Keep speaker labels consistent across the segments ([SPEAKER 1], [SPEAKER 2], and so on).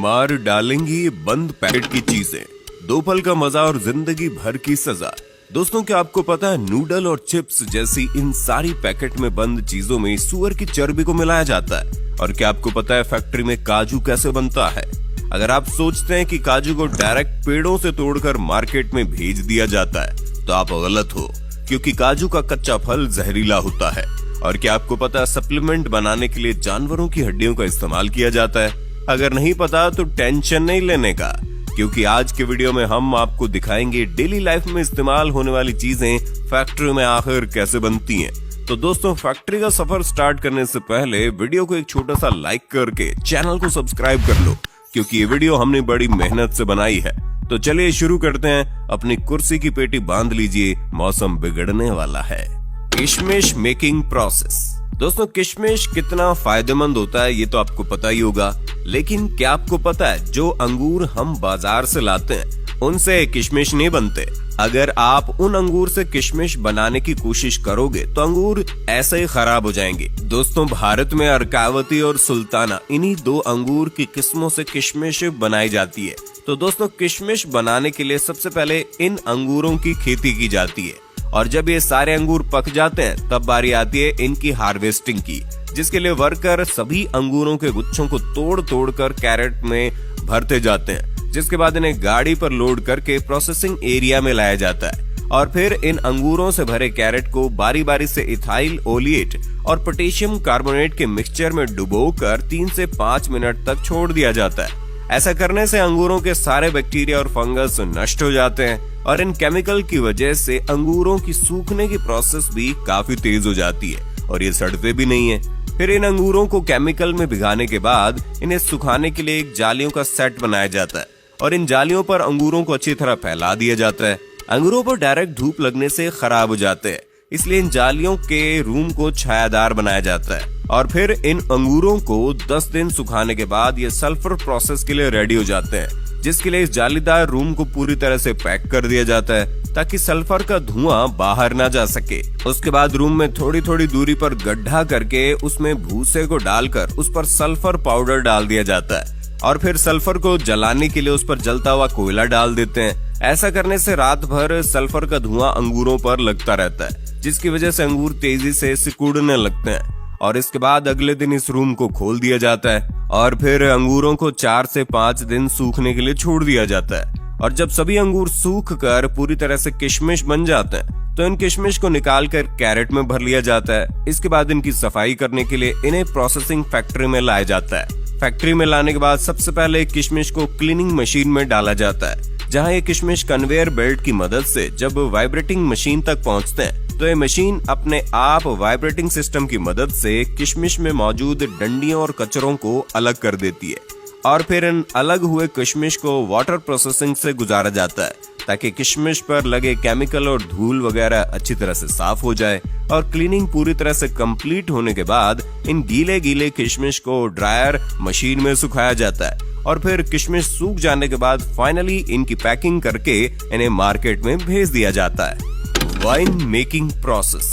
[SPEAKER 1] मार डालेंगी ये बंद पैकेट की चीजें, 2 पल का मजा और जिंदगी भर की सजा। दोस्तों, क्या आपको पता है नूडल और चिप्स जैसी इन सारी पैकेट में बंद चीजों में सुअर की चर्बी को मिलाया जाता है? और क्या आपको पता है फैक्ट्री में काजू कैसे बनता है? अगर आप सोचते हैं कि काजू को डायरेक्ट पेड़ों से तोड़कर मार्केट में भेज दिया जाता है तो आप गलत हो, क्योंकि काजू का कच्चा फल जहरीला होता है। और क्या आपको पता है सप्लीमेंट बनाने के लिए जानवरों की हड्डियों का इस्तेमाल किया जाता है? अगर नहीं पता तो टेंशन नहीं लेने का, क्योंकि आज के वीडियो में हम आपको दिखाएंगे डेली लाइफ में इस्तेमाल होने वाली चीजें फैक्ट्री में आखिर कैसे बनती हैं। तो दोस्तों, फैक्ट्री का सफर स्टार्ट करने से पहले वीडियो को एक छोटा सा लाइक करके चैनल को सब्सक्राइब कर लो, क्योंकि ये वीडियो हमने बड़ी मेहनत से बनाई है। तो चलिए शुरू करते हैं। अपनी कुर्सी की पेटी बांध लीजिए, मौसम बिगड़ने वाला है। किशमिश मेकिंग प्रोसेस। दोस्तों, किशमिश कितना फायदेमंद होता है ये तो आपको पता ही होगा, लेकिन क्या आपको पता है जो अंगूर हम बाजार से लाते हैं उनसे किशमिश नहीं बनते। अगर आप उन अंगूर से किशमिश बनाने की कोशिश करोगे तो अंगूर ऐसे ही खराब हो जाएंगे। दोस्तों, भारत में अर्कावती और सुल्ताना इन्हीं 2 अंगूर की किस्मों से किशमिश बनाई जाती है। तो दोस्तों, किशमिश बनाने के लिए सबसे पहले इन अंगूरों की खेती की जाती है, और जब ये सारे अंगूर पक जाते हैं तब बारी आती है इनकी हार्वेस्टिंग की, जिसके लिए वर्कर सभी अंगूरों के गुच्छों को तोड़ तोड़ कर कैरेट में भरते जाते हैं, जिसके बाद इन्हें गाड़ी पर लोड करके प्रोसेसिंग एरिया में लाया जाता है। और फिर इन अंगूरों से भरे कैरेट को बारी बारी से इथाइल ओलिएट और पोटेशियम कार्बोनेट के मिक्सचर में डुबोकर 3 से 5 मिनट तक छोड़ दिया जाता है। ऐसा करने से अंगूरों के सारे बैक्टीरिया और फंगस नष्ट हो जाते हैं, और इन केमिकल की वजह से अंगूरों की सूखने की प्रोसेस भी काफी तेज हो जाती है और ये सड़ते भी नहीं है। फिर इन अंगूरों को केमिकल में भिगाने के बाद इन्हें सुखाने के लिए एक जालियों का सेट बनाया जाता है, और इन जालियों पर अंगूरों को अच्छी तरह फैला दिया जाता है। अंगूरों पर डायरेक्ट धूप लगने से खराब हो जाते हैं, इसलिए इन जालियों के रूम को छायादार बनाया जाता है। और फिर इन अंगूरों को 10 दिन सुखाने के बाद ये सल्फर प्रोसेस के लिए रेडी हो जाते हैं, जिसके लिए इस जालीदार रूम को पूरी तरह से पैक कर दिया जाता है ताकि सल्फर का धुआं बाहर ना जा सके। उसके बाद रूम में थोड़ी थोड़ी दूरी पर गड्ढा करके उसमें भूसे को डालकर उस पर सल्फर पाउडर डाल दिया जाता है, और फिर सल्फर को जलाने के लिए उस पर जलता हुआ कोयला डाल देते हैं। ऐसा करने से रात भर सल्फर का धुआं अंगूरों पर लगता रहता है, जिसकी वजह से अंगूर तेजी से सिकुड़ने लगते हैं। और इसके बाद अगले दिन इस रूम को खोल दिया जाता है, और फिर अंगूरों को 4 से 5 दिन सूखने के लिए छोड़ दिया जाता है। और जब सभी अंगूर सूख कर पूरी तरह से किशमिश बन जाते हैं तो इन किशमिश को निकाल कर कैरेट में भर लिया जाता है। इसके बाद इनकी सफाई करने के लिए इन्हें प्रोसेसिंग फैक्ट्री में लाया जाता है। फैक्ट्री में लाने के बाद सबसे पहले किशमिश को क्लीनिंग मशीन में डाला जाता है, जहाँ ये किशमिश कन्वेयर बेल्ट की मदद से जब वाइब्रेटिंग मशीन तक पहुँचते हैं तो ये मशीन अपने आप वाइब्रेटिंग सिस्टम की मदद से किशमिश में मौजूद डंडियों और कचरों को अलग कर देती है। और फिर इन अलग हुए किशमिश को वाटर प्रोसेसिंग से गुजारा जाता है ताकि किशमिश पर लगे केमिकल और धूल वगैरह अच्छी तरह से साफ हो जाए। और क्लीनिंग पूरी तरह से कंप्लीट होने के बाद इन गीले गीले किशमिश को ड्रायर मशीन में सुखाया जाता है, और फिर किशमिश सूख जाने के बाद फाइनली इनकी पैकिंग करके इन्हें मार्केट में भेज दिया जाता है। Wine making process.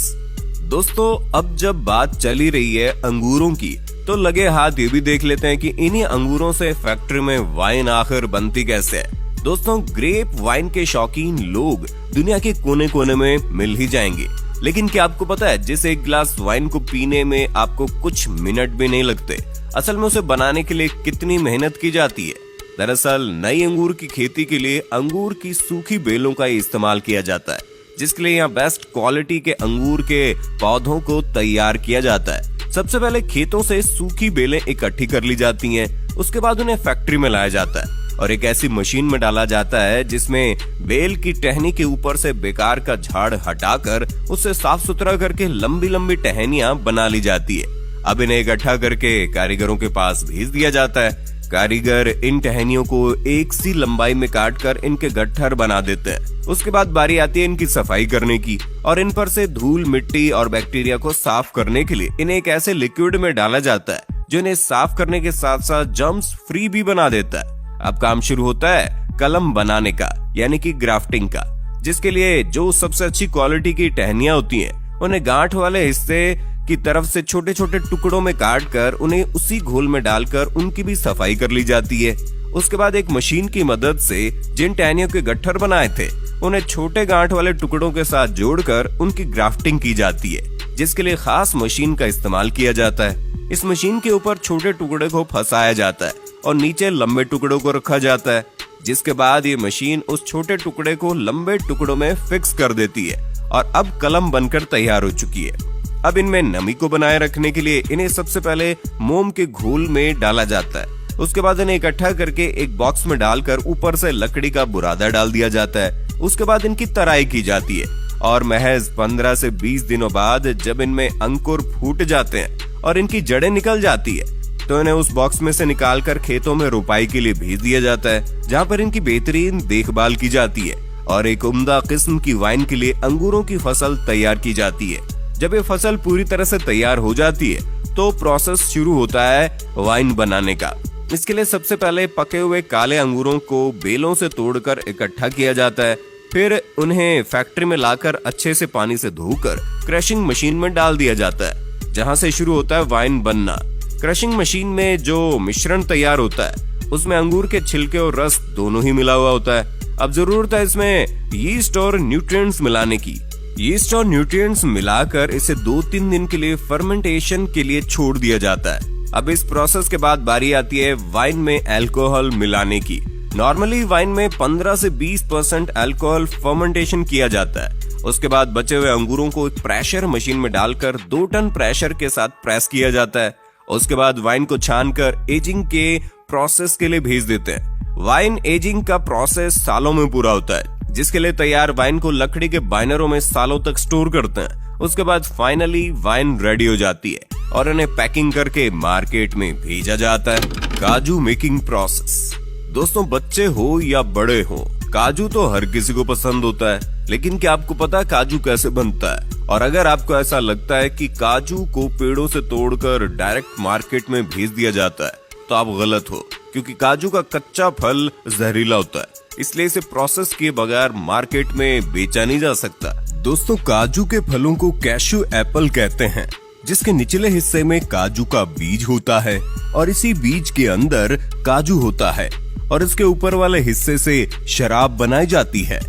[SPEAKER 1] दोस्तों, अब जब बात चली रही है अंगूरों की तो लगे हाथ ये भी देख लेते हैं कि इन्हीं अंगूरों से फैक्ट्री में वाइन आखिर बनती कैसे है। दोस्तों, ग्रेप वाइन के शौकीन लोग दुनिया के कोने कोने में मिल ही जाएंगे, लेकिन क्या आपको पता है जिस एक गिलास वाइन को पीने में आपको कुछ मिनट भी नहीं लगते, असल में उसे बनाने के लिए कितनी मेहनत की जाती है? दरअसल नई अंगूर की खेती के लिए अंगूर की सूखी बेलों का इस्तेमाल किया जाता है, जिसके लिए यहाँ बेस्ट क्वालिटी के अंगूर के पौधों को तैयार किया जाता है। सबसे पहले खेतों से सूखी बेलें इकट्ठी कर ली जाती हैं, उसके बाद उन्हें फैक्ट्री में लाया जाता है और एक ऐसी मशीन में डाला जाता है जिसमें बेल की टहनी के ऊपर से बेकार का झाड़ हटाकर उसे साफ सुथरा करके लंबी लंबी टहनियां बना ली जाती है। अब इन्हें इकट्ठा करके कारीगरों के पास भेज दिया जाता है। कारीगर इन टहनियों को एक सी लंबाई में काटकर इनके गट्ठर बना देते हैं। उसके बाद बारी आती है इनकी सफाई करने की, और इन पर से धूल, मिट्टी और बैक्टीरिया को साफ करने के लिए इन्हें एक ऐसे लिक्विड में डाला जाता है जो इन्हें साफ करने के साथ साथ जर्म्स फ्री भी बना देता है। अब काम शुरू होता है कलम बनाने का, यानी कि ग्राफ्टिंग का, जिसके लिए जो सबसे अच्छी क्वालिटी की टहनियां होती हैं उन्हें गांठ वाले हिस्से की तरफ से छोटे छोटे टुकड़ों में काट कर उन्हें उसी घोल में डालकर उनकी भी सफाई कर ली जाती है। उसके बाद एक मशीन की मदद से जिन टहनियों के गट्ठर बनाए थे उन्हें छोटे गांठ वाले टुकड़ों के साथ जोड़कर उनकी ग्राफ्टिंग की जाती है, जिसके लिए खास मशीन का इस्तेमाल किया जाता है। इस मशीन के ऊपर छोटे टुकड़े को फंसाया जाता है और नीचे लंबे टुकड़ों को रखा जाता है, जिसके बाद ये मशीन उस छोटे टुकड़े को लंबे टुकड़ों में फिक्स कर देती है और अब कलम बनकर तैयार हो चुकी है। अब इनमें नमी को बनाए रखने के लिए इन्हें सबसे पहले मोम के घोल में डाला जाता है। उसके बाद इन्हें इकट्ठा करके एक बॉक्स में डालकर ऊपर से लकड़ी का बुरादा डाल दिया जाता है। उसके बाद इनकी तराई की जाती है और महज 15 से 20 दिनों बाद जब इनमें अंकुर फूट जाते हैं और इनकी जड़ें निकल जाती है तो इन्हें उस बॉक्स में से निकालकर खेतों में रोपाई के लिए भेज दिया जाता है, जहाँ पर इनकी बेहतरीन देखभाल की जाती है और एक उम्दा किस्म की वाइन के लिए अंगूरों की फसल तैयार की जाती है। जब ये फसल पूरी तरह से तैयार हो जाती है तो प्रोसेस शुरू होता है वाइन बनाने का। इसके लिए सबसे पहले पके हुए काले अंगूरों को बेलों से तोड़कर इकट्ठा किया जाता है, फिर उन्हें फैक्ट्री में लाकर अच्छे से पानी से धोकर क्रशिंग मशीन में डाल दिया जाता है, जहां से शुरू होता है वाइन बनना। क्रशिंग मशीन में जो मिश्रण तैयार होता है उसमें अंगूर के छिलके और रस दोनों ही मिला हुआ होता है। अब जरूरत है इसमें यीस्ट और न्यूट्रिएंट्स मिलाने की। यीस्ट और न्यूट्रिएंट्स मिलाकर इसे 2-3 दिन के लिए फर्मेंटेशन के लिए छोड़ दिया जाता है। अब इस प्रोसेस के बाद बारी आती है वाइन में अल्कोहल मिलाने की। नॉर्मली वाइन में 15 से 20% अल्कोहल फर्मेंटेशन किया जाता है। उसके बाद बचे हुए अंगूरों को एक प्रेशर मशीन में डालकर 2 टन प्रेशर के साथ प्रेस किया जाता है। उसके बाद वाइन को छानकर एजिंग के प्रोसेस के लिए भेज देते हैं। वाइन एजिंग का प्रोसेस सालों में पूरा होता है, जिसके लिए तैयार वाइन को लकड़ी के बाइनरों में सालों तक स्टोर करते हैं। उसके बाद फाइनली वाइन रेडी हो जाती है और इन्हें पैकिंग करके मार्केट में भेजा जाता है। काजू मेकिंग प्रोसेस। दोस्तों, बच्चे हो या बड़े हो, काजू तो हर किसी को पसंद होता है, लेकिन क्या आपको पता है काजू कैसे बनता है? और अगर आपको ऐसा लगता है कि काजू को पेड़ों से तोड़कर डायरेक्ट मार्केट में भेज दिया जाता है तो आप गलत हो, क्योंकि काजू का कच्चा फल जहरीला होता है, इसलिए इसे प्रोसेस किए बगैर मार्केट में बेचा नहीं जा सकता। दोस्तों, काजू के फलों को कैशू एप्पल कहते हैं, जिसके निचले हिस्से में काजू का बीज होता है और इसी बीज के अंदर काजू होता है और इसके ऊपर वाले हिस्से से शराब बनाई जाती है।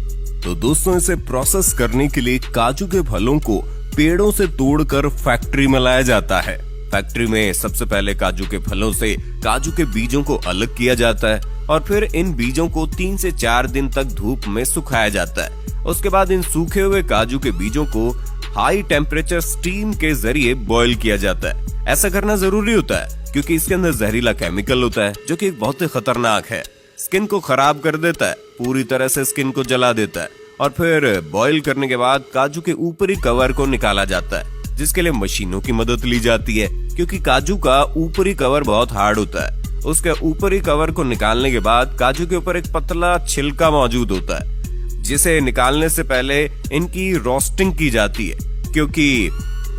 [SPEAKER 1] तो दोस्तों, इसे प्रोसेस करने के लिए काजू के फलों को पेड़ों से तोड़कर फैक्ट्री में लाया जाता है। फैक्ट्री में सबसे पहले काजू के फलों से काजू के बीजों को अलग किया जाता है और फिर इन बीजों को 3 से 4 दिन तक धूप में सुखाया जाता है। उसके बाद इन सूखे हुए काजू के बीजों को हाई टेम्परेचर स्टीम के जरिए बॉईल किया जाता है। ऐसा करना जरूरी होता है क्योंकि इसके अंदर जहरीला केमिकल होता है जो कि बहुत ही खतरनाक है। स्किन को खराब कर देता है, पूरी तरह से स्किन को जला देता है। और फिर बॉईल करने के बाद काजू के ऊपरी कवर को निकाला जाता है, जिसके लिए मशीनों की मदद ली जाती है, क्योंकि काजू का ऊपरी कवर बहुत हार्ड होता है। उसके ऊपरी कवर को निकालने के बाद काजू के ऊपर एक पतला छिलका मौजूद होता है, जिसे निकालने से पहले इनकी रोस्टिंग की जाती है, क्योंकि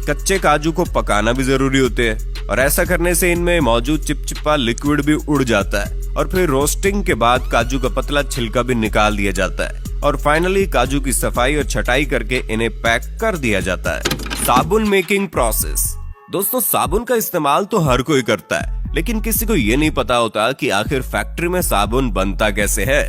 [SPEAKER 1] कच्चे काजू को पकाना भी जरूरी होते हैं और ऐसा करने से इनमें मौजूद चिपचिपा लिक्विड भी उड़ जाता है। और फिर रोस्टिंग के बाद काजू का पतला छिलका भी निकाल दिया जाता है और फाइनली काजू की सफाई और छटाई करके इन्हें पैक कर दिया जाता है। साबुन मेकिंग प्रोसेस। दोस्तों, साबुन का इस्तेमाल तो हर कोई करता है, लेकिन किसी को ये नहीं पता होता कि आखिर फैक्ट्री में साबुन बनता कैसे है।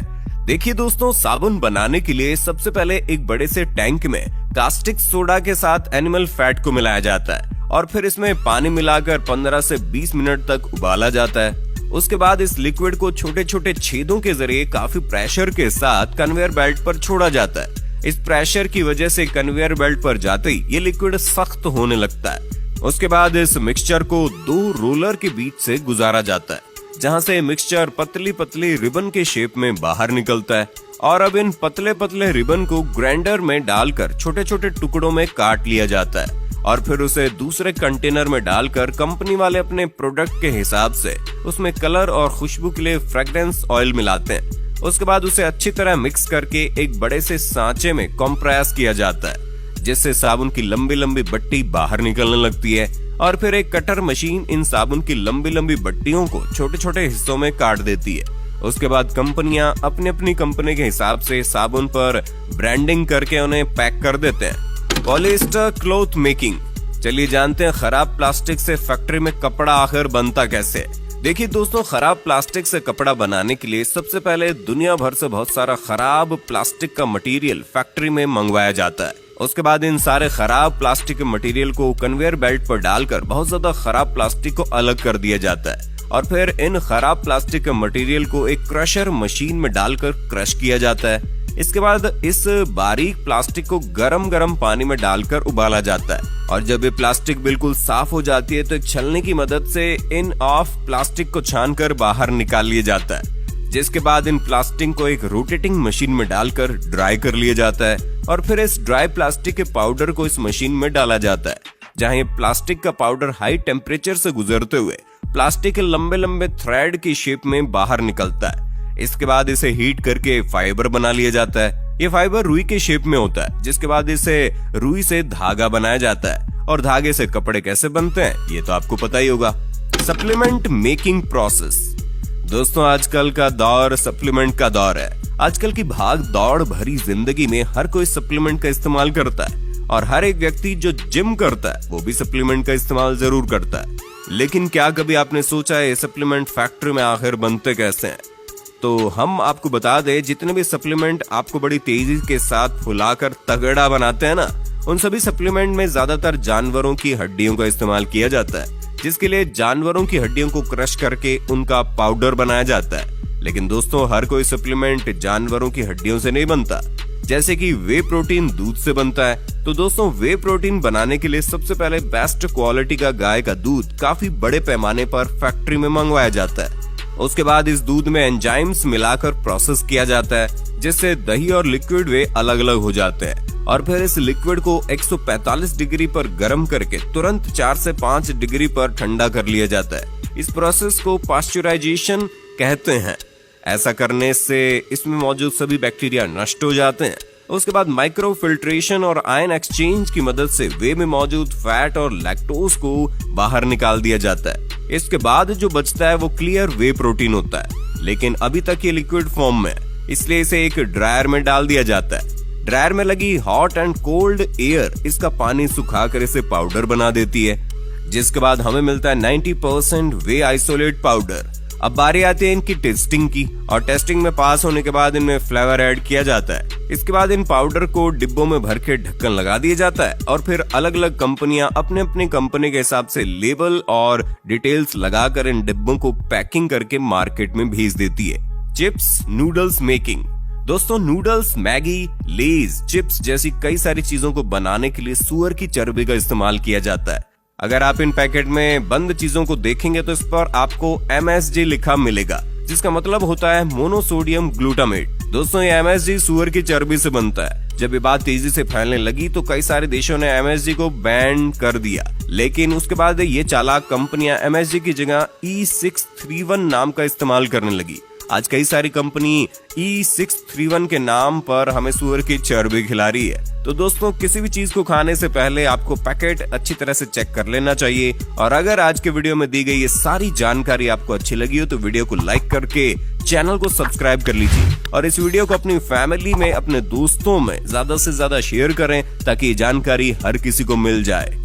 [SPEAKER 1] देखिए दोस्तों, साबुन बनाने के लिए सबसे पहले एक बड़े से टैंक में कास्टिक सोडा के साथ एनिमल फैट को मिलाया जाता है और फिर इसमें पानी मिलाकर 15 से 20 मिनट तक उबाला जाता है। उसके बाद इस लिक्विड को छोटे छोटे छेदों के जरिए काफी प्रेशर के साथ कन्वेयर बेल्ट पर छोड़ा जाता है। इस प्रेशर की वजह से कन्वेयर बेल्ट पर जाते ही ये लिक्विड सख्त होने लगता है। उसके बाद इस मिक्सचर को 2 रोलर के बीच से गुजारा जाता है, जहां से मिक्सचर पतली पतली रिबन के शेप में बाहर निकलता है और अब इन पतले पतले रिबन को ग्राइंडर में डालकर छोटे छोटे टुकड़ों में काट लिया जाता है और फिर उसे दूसरे कंटेनर में डालकर कंपनी वाले अपने प्रोडक्ट के हिसाब से उसमें कलर और खुशबू के लिए फ्रेग्रेंस ऑयल मिलाते हैं। उसके बाद उसे अच्छी तरह मिक्स करके एक बड़े से सांचे में कंप्रेस किया जाता है, जिससे साबुन की लंबी लंबी बट्टी बाहर निकलने लगती है और फिर एक कटर मशीन इन साबुन की लंबी लंबी बट्टियों को छोटे छोटे हिस्सों में काट देती है। उसके बाद कंपनियां अपनी अपनी कंपनी के हिसाब से साबुन पर ब्रांडिंग करके उन्हें पैक कर देते हैं। Polyester cloth making. चलिए जानते हैं खराब प्लास्टिक से फैक्ट्री में कपड़ा आखिर बनता कैसे। देखिए दोस्तों, खराब प्लास्टिक से कपड़ा बनाने के लिए सबसे पहले दुनिया भर से बहुत सारा खराब प्लास्टिक का मटेरियल फैक्ट्री में मंगवाया जाता है। उसके बाद इन सारे खराब प्लास्टिक के मटेरियल को कन्वेयर बेल्ट पर डालकर बहुत ज्यादा खराब प्लास्टिक को अलग कर दिया जाता है और फिर इन खराब प्लास्टिक के मटेरियल को एक क्रशर मशीन में डालकर क्रश किया जाता है। इसके बाद इस बारीक प्लास्टिक को गरम गरम पानी में डालकर उबाला जाता है और जब ये प्लास्टिक बिल्कुल साफ हो जाती है तो एक छलनी की मदद से इन ऑफ प्लास्टिक को छानकर बाहर निकाल लिया जाता है, जिसके बाद इन प्लास्टिक को एक रोटेटिंग मशीन में डालकर ड्राई कर लिया जाता है और फिर इस ड्राई प्लास्टिक के पाउडर को इस मशीन में डाला जाता है, जहाँ ये प्लास्टिक का पाउडर हाई टेम्परेचर से गुजरते हुए प्लास्टिक के लंबे लंबे थ्रेड की शेप में बाहर निकलता है। इसके बाद इसे हीट करके फाइबर बना लिया जाता है। ये फाइबर रुई के शेप में होता है, जिसके बाद इसे रुई से धागा बनाया जाता है और धागे से कपड़े कैसे बनते हैं ये तो आपको पता ही होगा। Supplement making process. दोस्तों, आजकल का दौर सप्लीमेंट का दौर है। आजकल की भाग दौड़ भरी जिंदगी में हर कोई सप्लीमेंट का इस्तेमाल करता है और हर एक व्यक्ति जो जिम करता है वो भी सप्लीमेंट का इस्तेमाल जरूर करता है। लेकिन क्या कभी आपने सोचा है ये सप्लीमेंट फैक्ट्री में आखिर बनते कैसे हैं? तो हम आपको बता दें, जितने भी सप्लीमेंट आपको बड़ी तेजी के साथ फुलाकर तगड़ा बनाते हैं ना, उन सभी सप्लीमेंट में ज्यादातर जानवरों की हड्डियों का इस्तेमाल किया जाता है, जिसके लिए जानवरों की हड्डियों को क्रश करके उनका पाउडर बनाया जाता है। लेकिन दोस्तों, हर कोई सप्लीमेंट जानवरों की हड्डियों से नहीं बनता। जैसे कि वे प्रोटीन दूध से बनता है, तो दोस्तों वे प्रोटीन बनाने के लिए सबसे पहले बेस्ट क्वालिटी का गाय का दूध काफी बड़े पैमाने पर फैक्ट्री में मंगवाया जाता है। उसके बाद इस दूध में एंजाइम्स मिलाकर प्रोसेस किया जाता है, जिससे दही और लिक्विड वे अलग अलग हो जाते हैं और फिर इस लिक्विड को 145 डिग्री पर गर्म करके तुरंत 4 से 5 डिग्री पर ठंडा कर लिया जाता है। इस प्रोसेस को पास्चुराइजेशन कहते हैं। ऐसा करने से इसमें मौजूद सभी बैक्टीरिया नष्ट हो जाते हैं। उसके बाद माइक्रो फिल्ट्रेशन और आयन एक्सचेंज की मदद से वे में मौजूद फैट और लैक्टोज को बाहर निकाल दिया जाता है। इसके बाद जो बचता है वो क्लियर वे प्रोटीन होता है, लेकिन अभी तक ये लिक्विड फॉर्म में है, इसलिए इसे एक ड्रायर में डाल दिया जाता है। ड्रायर में लगी हॉट एंड कोल्ड एयर इसका पानी सुखाकर इसे पाउडर बना देती है, जिसके बाद हमें मिलता है 90% वे आइसोलेट पाउडर। अब बारी आती है इनकी टेस्टिंग की और टेस्टिंग में पास होने के बाद इनमें फ्लेवर ऐड किया जाता है। इसके बाद इन पाउडर को डिब्बों में भर के ढक्कन लगा दिया जाता है और फिर अलग अलग कंपनियां अपने अपने कंपनी के हिसाब से लेबल और डिटेल्स लगाकर इन डिब्बों को पैकिंग करके मार्केट में भेज देती है। Chips noodles making. दोस्तों, नूडल्स, मैगी, लेज, चिप्स जैसी कई सारी चीजों को बनाने के लिए सुअर की चर्बी का इस्तेमाल किया जाता है। अगर आप इन पैकेट में बंद चीजों को देखेंगे तो इस पर आपको MSG लिखा मिलेगा, जिसका मतलब होता है मोनोसोडियम ग्लूटामेट। दोस्तों, ये MSG सुअर की चर्बी से बनता है। जब ये बात तेजी से फैलने लगी तो कई सारे देशों ने MSG को बैन कर दिया, लेकिन उसके बाद ये चालाक कंपनियां MSG की जगह E631 नाम का इस्तेमाल करने लगी। आज कई सारी कंपनी E631 के नाम पर हमें सुअर की चर्बी खिला रही है। तो दोस्तों, किसी भी चीज को खाने से पहले आपको पैकेट अच्छी तरह से चेक कर लेना चाहिए। और अगर आज के वीडियो में दी गई ये सारी जानकारी आपको अच्छी लगी हो तो वीडियो को लाइक करके चैनल को सब्सक्राइब कर लीजिए और इस वीडियो को अपनी फैमिली में, अपने दोस्तों में ज्यादा से ज्यादा शेयर करें ताकि ये जानकारी हर किसी को मिल जाए।